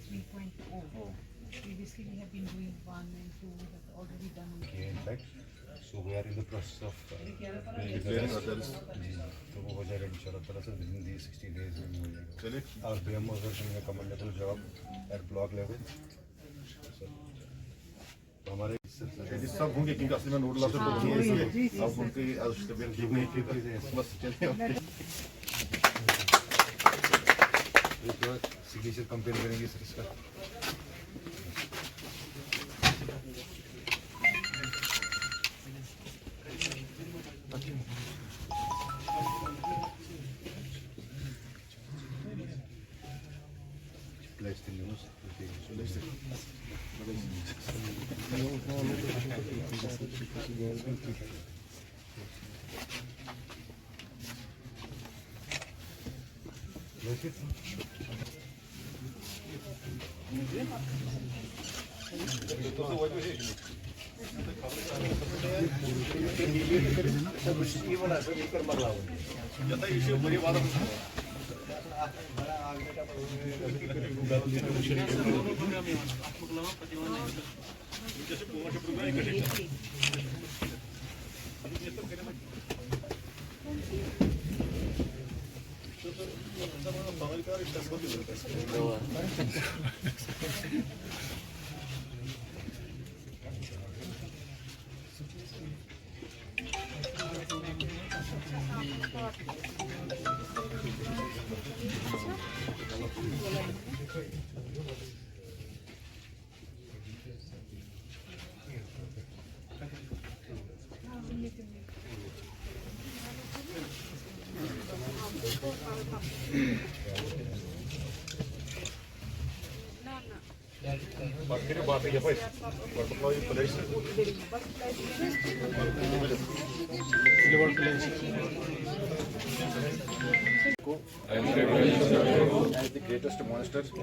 3.0. Previously we have been doing 1 and 2, we have already done. Okay, in fact, so we are in the process of declaring others. तो वो हो जाएगा इंशाल्लाह ताला से within these 60 days में हो जाएगा. चलिए. Our BMO is doing a commendable job at block level. तो हमारे ये सब होंगे क्योंकि असली में नोडल ऑफिसर तो नहीं है इसलिए अब उनकी तबीयत ठीक नहीं थी बस चलिए. तो सिग्नेचर कंपेयर करेंगे सर इसका. Place the news.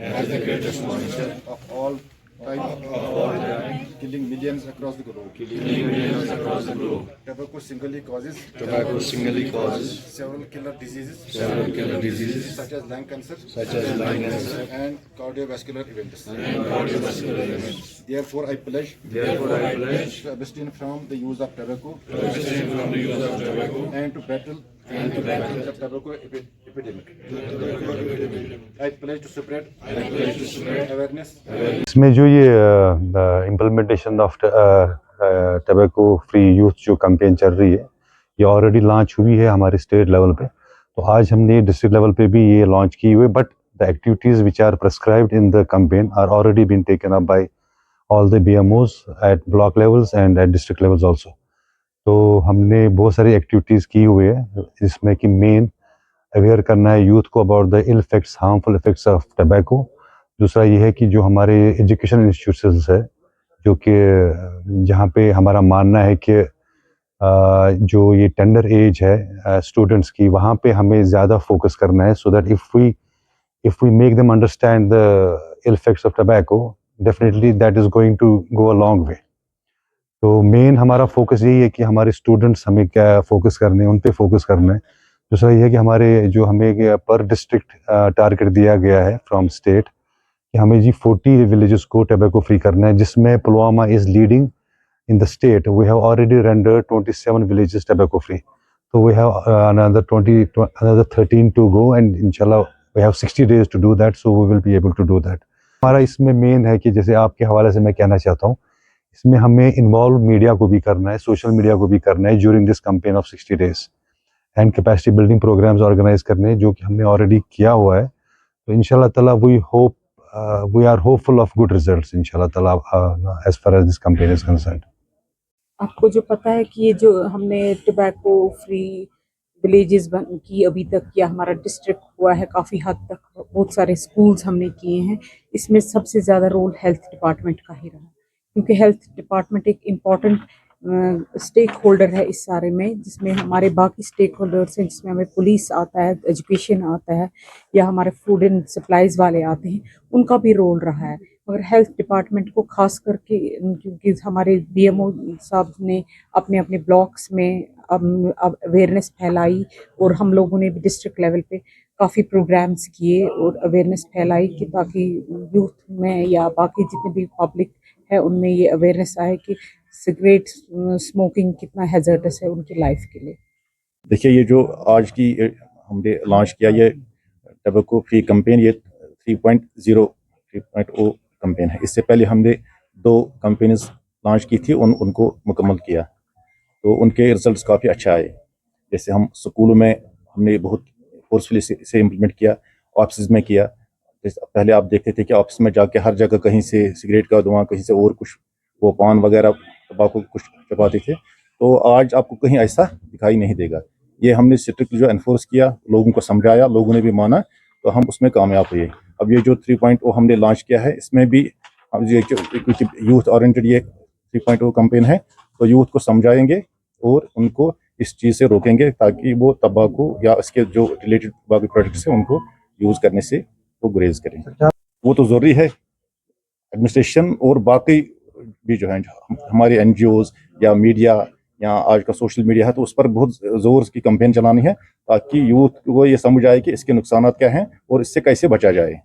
As the greatest monster of all time, killing millions across the globe. Tobacco singly causes several killer diseases such as lung cancer and cardiovascular events. Therefore, I pledge to abstain from the use of tobacco and to battle the tobacco epidemic. I pledge to spread awareness. इसमें जो ये implementation of tobacco free youth जो campaign चल रही है ये already launch हुई है हमारे स्टेट लेवल पे. तो आज हमने डिस्ट्रिक्ट लेवल पे भी ये लॉन्च की हुई, but the activities which are prescribed in the campaign are already been taken up by all the BMOs at block levels and at district levels also. तो हमने बहुत सारी एक्टिविटीज़ की हुई है जिसमें कि मेन अवेयर करना है यूथ को about the ill effects, harmful effects of tobacco. दूसरा ये है कि जो हमारे एजुकेशन इंस्टीट्यूशंस है जो कि जहाँ पे हमारा मानना है कि जो ये टेंडर एज है स्टूडेंट्स की, वहाँ पे हमें ज़्यादा फोकस करना है so that if we make them understand the ill effects of tobacco, definitely that is going to go a long way. तो मेन हमारा फोकस यही है कि हमारे स्टूडेंट्स हमें क्या फोकस करने हैं, उन पे फोकस करना है. दूसरा ये है कि हमारे जो हमें पर डिस्ट्रिक्ट टारगेट दिया गया है फ्रॉम स्टेट कि हमें जी 40 विलेजेस को टबैको फ्री करना है, जिसमें Pulwama is leading in the state. We have already rendered 27 villages tobacco free. तो we have another 13 to go and इंशाल्लाह we have 60 days to do that, so we will be able to do that. हमारा इसमें main है कि जैसे आपके हवाले से मैं कहना चाहता हूँ, इसमें हमें इन्वॉल्व मीडिया को भी करना है, सोशल मीडिया को भी करना है during this campaign of 60 days and capacity building programmes organise करने हैं जो कि हमने ऑलरेडी किया हुआ है. तो इंशाल्लाह ताला we are hopeful of good results इंशाल्लाह ताला as far as this campaign is concerned. आपको जो पता है कि ये जो हमने टबैको फ्री विलेजेस की अभी तक किया, हमारा डिस्ट्रिक्ट हुआ है काफ़ी हद तक, बहुत सारे स्कूल्स हमने किए हैं. इसमें सबसे ज़्यादा रोल हेल्थ डिपार्टमेंट का ही रहा, क्योंकि हेल्थ डिपार्टमेंट एक इम्पॉर्टेंट स्टेक होल्डर है इस सारे में, जिसमें हमारे बाकी स्टेक होल्डर्स हैं, जिसमें हमें पुलिस आता है, एजुकेशन आता है, या हमारे फूड एंड सप्लाईज वाले आते हैं, उनका भी रोल रहा है. मगर हेल्थ डिपार्टमेंट को खास करके क्योंकि हमारे बीएमओ साहब ने अपने अपने ब्लॉक्स में अवेयरनेस फैलाई और हम लोगों ने भी डिस्ट्रिक्ट लेवल पे काफ़ी प्रोग्राम्स किए और अवेयरनेस फैलाई कि ताकि यूथ में या बाकी जितने भी पब्लिक है उनमें ये अवेयरनेस आए कि सिगरेट स्मोकिंग कितना हैजर्डस है उनकी लाइफ के लिए। देखिए, ये जो आज की हमने लॉन्च किया ये टबैको फ्री कैंपेन, ये 3.0 कैंपेन है। इससे पहले हमने 2 कैंपेन्स लॉन्च की थी, उनको मुकम्मल किया, तो उनके रिजल्ट्स काफ़ी अच्छा आए। जैसे हम स्कूलों में हमने बहुत फोर्सफुली इसे इम्प्लीमेंट किया, ऑफिस में किया। जैसे पहले आप देखते थे कि ऑफिस में जाके हर जगह कहीं से सिगरेट का धुआं, कहीं से और कुछ, वो पान वगैरह तंबाकू कुछ चबाते थे, तो आज आपको कहीं ऐसा दिखाई नहीं देगा। ये हमने स्ट्रिक्ट जो एनफोर्स किया, लोगों को समझाया, लोगों ने भी माना, तो हम उसमें कामयाब हुए। अब ये जो 3.0 हमने लॉन्च किया है, इसमें भी हम ये क्योंकि यूथ ओरिएंटेड ये 3.0 कैंपेन है, तो यूथ को समझाएंगे और उनको इस चीज़ से रोकेंगे ताकि वो तंबाकू या इसके जो रिलेटेड तंबाकू प्रोडक्ट्स हैं उनको यूज़ करने से वो गुरेज करें। वो तो ज़रूरी है, एडमिनिस्ट्रेशन और बाकी भी जो हैं हमारे एनजीओज या मीडिया या आज का सोशल मीडिया है, तो उस पर बहुत ज़ोर की कैंपेन चलानी है ताकि यूथ को ये समझ आए कि इसके नुकसानात क्या हैं और इससे कैसे बचा जाए।